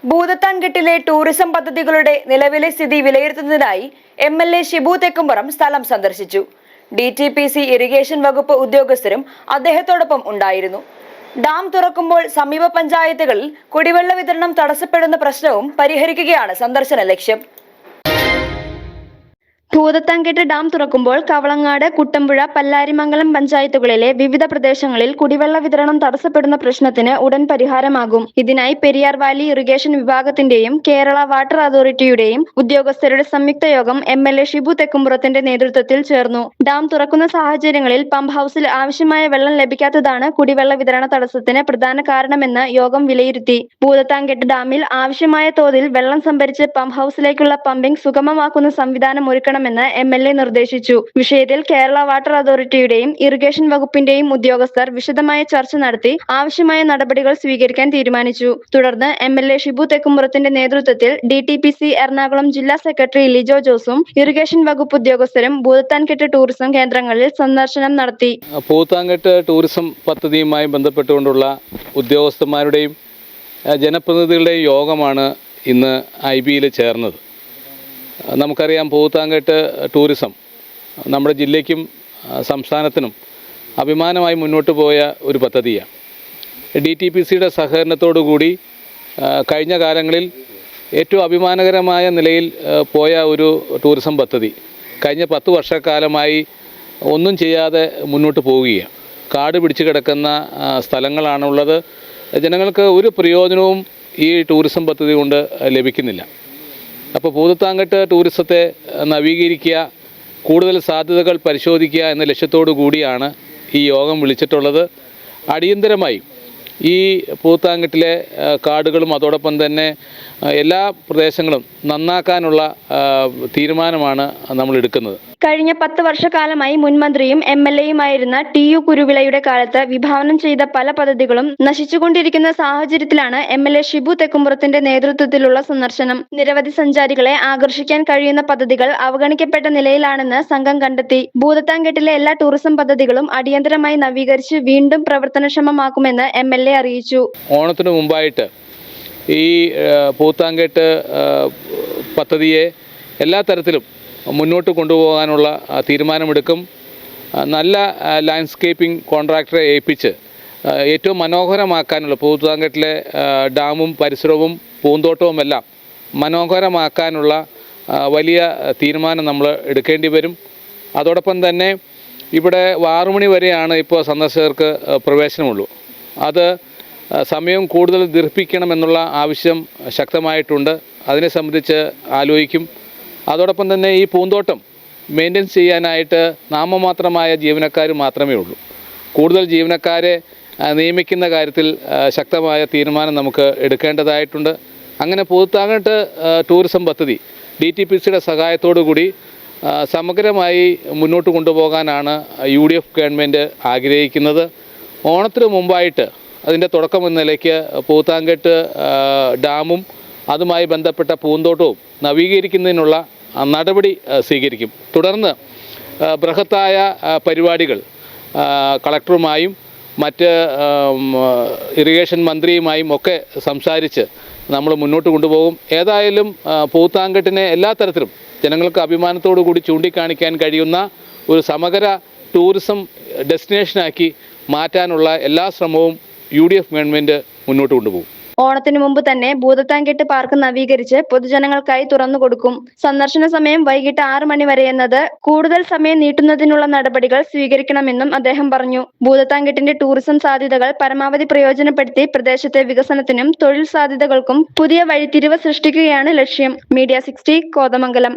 ഭൂതത്താൻകെട്ടിലെ tourism പദ്ധതികളുടെ നിലവിലെ സ്ഥിതി വിലയിരുത്തുന്നതിനായി MLA ഷിബു തെക്കുംപുറം സ്ഥലം സന്ദർശിച്ചു. DTPC ഇറിഗേഷൻ വകുപ്പ് ഉദ്യോഗസ്ഥരും അദ്ദേഹത്തോടൊപ്പം ഉണ്ടായിരുന്നു. ഡാം തുറക്കുമ്പോൾ സമീപ പഞ്ചായത്തുകളിൽ കുടിവെള്ള വിതരണം തടസ്സപ്പെടുന്ന പ്രശ്നവും പരിഹരിക്കുകയാണ് സന്ദർശന ലക്ഷ്യം. ഭൂതത്താൻകെട്ട് ഡാം തുറക്കുമ്പോൾ കവളങ്ങാട്, കുട്ടമ്പുഴ, പല്ലാരിമംഗലം പഞ്ചായത്തുകളിലെ വിവിധ പ്രദേശങ്ങളിൽ കുടിവെള്ള വിതരണം തടസ്സപ്പെടുന്ന പ്രശ്നത്തിന് ഉടൻ പരിഹാരമാകും. ഇതിനായി പെരിയാർ വാലി ഇറിഗേഷൻ വിഭാഗത്തിന്റെയും കേരള വാട്ടർ അതോറിറ്റിയുടെയും ഉദ്യോഗസ്ഥരുടെ സംയുക്ത യോഗം MLA ഷിബു തെക്കുംപുറത്തിന്റെ നേതൃത്വത്തിൽ ചേർന്നു. ഡാം തുറക്കുന്ന സാഹചര്യങ്ങളിൽ പമ്പ് ഹൌസിൽ ആവശ്യമായ വെള്ളം ലഭിക്കാത്തതാണ് കുടിവെള്ള വിതരണ തടസ്സത്തിന് പ്രധാന കാരണമെന്ന് യോഗം വിലയിരുത്തി. ഭൂതത്താൻകെട്ട് ഡാമിൽ ആവശ്യമായ തോതിൽ വെള്ളം സംഭരിച്ച് പമ്പ് ഹൌസിലേക്കുള്ള പമ്പിംഗ് സുഗമമാക്കുന്ന സംവിധാനം ഒരുക്കണമെന്ന് MLA നിർദ്ദേശിച്ചു. വിഷയത്തിൽ കേരള വാട്ടർ അതോറിറ്റിയുടെയും ഇറിഗേഷൻ വകുപ്പിന്റെയും ഉദ്യോഗസ്ഥർ വിശദമായ ചർച്ച നടത്തി ആവശ്യമായ നടപടികൾ സ്വീകരിക്കാൻ തീരുമാനിച്ചു. തുടർന്ന് MLA ഷിബു തെക്കുംപുറത്തിന്റെ നേതൃത്വത്തിൽ DTPC എറണാകുളം ജില്ലാ സെക്രട്ടറി ലിജോ ജോസും ഇറിഗേഷൻ വകുപ്പ് ഉദ്യോഗസ്ഥരും ഭൂതത്താൻകെട്ട് ടൂറിസം കേന്ദ്രങ്ങളിൽ സന്ദർശനം നടത്തി. ഭൂതത്താൻകെട്ട് ടൂറിസം പദ്ധതിയുമായി ബന്ധപ്പെട്ടുകൊണ്ടുള്ള ഉദ്യോഗസ്ഥന്മാരുടെയും ജനപ്രതിനിധികളുടെയും യോഗമാണ് ഇന്ന് IBയിൽ ചേർന്നത്. നമുക്കറിയാം, ഭൂതത്താൻകെട്ട് ടൂറിസം നമ്മുടെ ജില്ലയ്ക്കും സംസ്ഥാനത്തിനും അഭിമാനമായി മുന്നോട്ട് പോയ ഒരു പദ്ധതിയാണ്. DTPCയുടെ സഹകരണത്തോടു കൂടി കഴിഞ്ഞ കാലങ്ങളിൽ ഏറ്റവും അഭിമാനകരമായ നിലയിൽ പോയ ഒരു ടൂറിസം പദ്ധതി കഴിഞ്ഞ 10 വർഷക്കാലമായി ഒന്നും ചെയ്യാതെ മുന്നോട്ട് പോവുകയാണ്. കാട് പിടിച്ചു കിടക്കുന്ന സ്ഥലങ്ങളാണുള്ളത്. ജനങ്ങൾക്ക് ഒരു പ്രയോജനവും ഈ ടൂറിസം പദ്ധതി കൊണ്ട് ലഭിക്കുന്നില്ല. അപ്പോൾ ഭൂതത്താൻകെട്ട് ടൂറിസത്തെ നവീകരിക്കുക, കൂടുതൽ സാധ്യതകൾ പരിശോധിക്കുക എന്ന ലക്ഷ്യത്തോടു കൂടിയാണ് ഈ യോഗം വിളിച്ചിട്ടുള്ളത്. അടിയന്തരമായി ഈ ഭൂതത്താൻകെട്ടിലെ കാടുകളും അതോടൊപ്പം തന്നെ എല്ലാ പ്രദേശങ്ങളും നന്നാക്കാനുള്ള തീരുമാനമാണ് നമ്മൾ എടുക്കുന്നത്. കഴിഞ്ഞ 10 വർഷക്കാലമായി മുൻമന്ത്രിയും MLAയുമായിരുന്ന TU കുരുവിളയുടെ കാലത്ത് വിഭാവനം ചെയ്ത പല പദ്ധതികളും നശിച്ചുകൊണ്ടിരിക്കുന്ന സാഹചര്യത്തിലാണ് MLA ഷിബു തെക്കുംപുറത്തിന്റെ നേതൃത്വത്തിലുള്ള സന്ദർശനം. നിരവധി സഞ്ചാരികളെ ആകർഷിക്കാൻ കഴിയുന്ന പദ്ധതികൾ അവഗണിക്കപ്പെട്ട നിലയിലാണെന്ന് സംഘം കണ്ടെത്തി. ഭൂതത്താൻകെട്ടിലെ എല്ലാ ടൂറിസം പദ്ധതികളും അടിയന്തരമായി നവീകരിച്ച് വീണ്ടും പ്രവർത്തനക്ഷമമാക്കുമെന്ന് MLA അറിയിച്ചു. ഓണത്തിനു മുമ്പായിട്ട് ഈ ഭൂതത്താൻകെട്ട് പദ്ധതിയെ എല്ലാ തരത്തിലും മുന്നോട്ട് കൊണ്ടുപോകാനുള്ള തീരുമാനമെടുക്കും. നല്ല ലാൻഡ്സ്കേപ്പിംഗ് കോൺട്രാക്ടറെ ഏൽപ്പിച്ച് ഏറ്റവും മനോഹരമാക്കാനുള്ള ഭൂതത്താൻകെട്ടിലെ ഡാമും പരിസരവും പൂന്തോട്ടവുമെല്ലാം മനോഹരമാക്കാനുള്ള വലിയ തീരുമാനം നമ്മൾ എടുക്കേണ്ടി വരും. അതോടൊപ്പം തന്നെ ഇവിടെ 6 മണി വരെയാണ് ഇപ്പോൾ സന്ദർശകർക്ക് പ്രവേശനമുള്ളൂ. അത് സമയം കൂടുതൽ ദീർഘിപ്പിക്കണമെന്നുള്ള ആവശ്യം ശക്തമായിട്ടുണ്ട്. അതിനെ സംബന്ധിച്ച് ആലോചിക്കും. അതോടൊപ്പം തന്നെ ഈ പൂന്തോട്ടം മെയിൻ്റെനൻസ് ചെയ്യാനായിട്ട് നാമമാത്രമായ ജീവനക്കാർ മാത്രമേ ഉള്ളൂ. കൂടുതൽ ജീവനക്കാരെ നിയമിക്കുന്ന കാര്യത്തിൽ ശക്തമായ തീരുമാനം നമുക്ക് എടുക്കേണ്ടതായിട്ടുണ്ട്. അങ്ങനെ ഭൂതത്താൻകെട്ട് ടൂറിസം പദ്ധതി DTPCയുടെ സഹായത്തോടു കൂടി സമഗ്രമായി മുന്നോട്ട് കൊണ്ടുപോകാനാണ് UDF ഗവൺമെൻറ് ആഗ്രഹിക്കുന്നത്. ഓണത്തിന് മുമ്പായിട്ട് അതിൻ്റെ തുടക്കം എന്ന നിലയ്ക്ക് ഭൂതത്താൻകെട്ട് ഡാമും അതുമായി ബന്ധപ്പെട്ട പൂന്തോട്ടവും നവീകരിക്കുന്നതിനുള്ള നടപടി സ്വീകരിക്കും. തുടർന്ന് ബൃഹത്തായ പരിപാടികൾ കളക്ടറുമായും മറ്റ് ഇറിഗേഷൻ മന്ത്രിയുമായും ഒക്കെ സംസാരിച്ച് നമ്മൾ മുന്നോട്ട് കൊണ്ടുപോകും. ഏതായാലും ഭൂതത്താൻകെട്ടിനെ എല്ലാ തരത്തിലും ജനങ്ങൾക്ക് അഭിമാനത്തോടു കൂടി ചൂണ്ടിക്കാണിക്കാൻ കഴിയുന്ന ഒരു സമഗ്ര ടൂറിസം ഡെസ്റ്റിനേഷനാക്കി മാറ്റാനുള്ള എല്ലാ ശ്രമവും UDF ഗവൺമെൻറ് മുന്നോട്ട് കൊണ്ടുപോകും. ഓണത്തിന് മുമ്പ് തന്നെ ഭൂതത്താൻകെട്ട് പാർക്ക് നവീകരിച്ച് പൊതുജനങ്ങൾക്കായി തുറന്നു കൊടുക്കും. സന്ദർശന സമയം വൈകിട്ട് 6 മണി വരെയെന്നത് കൂടുതൽ സമയം നീട്ടുന്നതിനുള്ള നടപടികൾ സ്വീകരിക്കണമെന്നും അദ്ദേഹം പറഞ്ഞു. ഭൂതത്താൻകെട്ടിന്റെ ടൂറിസം സാധ്യതകൾ പരമാവധി പ്രയോജനപ്പെടുത്തി പ്രദേശത്തെ വികസനത്തിനും തൊഴിൽ സാധ്യതകൾക്കും പുതിയ വഴിത്തിരിവ് സൃഷ്ടിക്കുകയാണ് ലക്ഷ്യം. Media 60 കോതമംഗലം.